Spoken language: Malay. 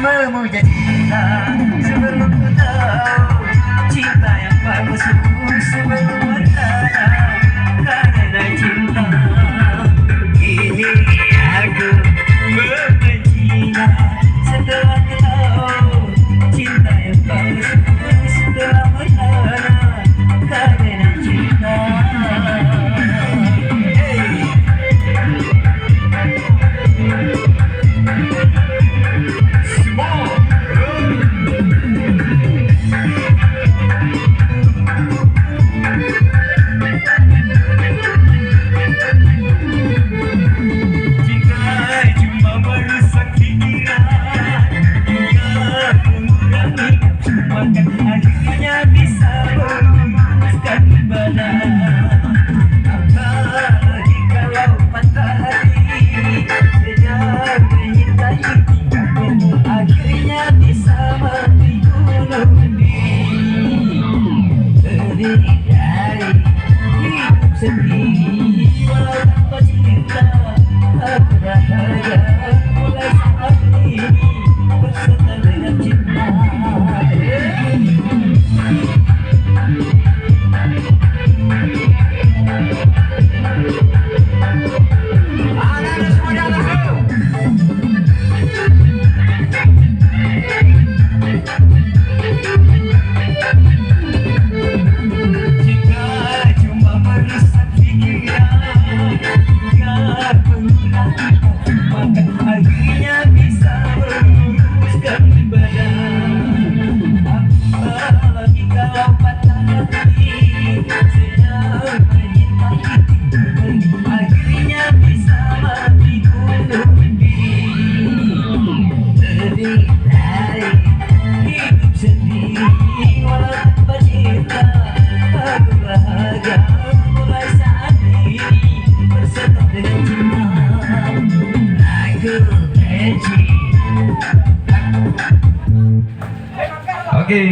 memuja cinta sebelum ku tahu cinta yang palsu sebelum warna karena cinta ini aku membencinya setelah ku tahu cinta yang palsu setelah warna karena cinta. Akhirnya bisa memuaskan badan. Apalagi kalau patah hati sejak menyintai kamu, akhirnya bisa mati bunuh diri. Terdiri dari hidup sendiri walau tanpa cinta. Aku bahagia mulai saat ini bersama dengan cinta. Akhirnya bisa meluruskan badan. Apalagi kalau patah hati sedang menyintai, akhirnya bisa mati bunuh diri. Terdiri dari hidup sendiri walau tanpa cinta. Aku bahagia mulai saat ini bersama dengan cinta. Oke.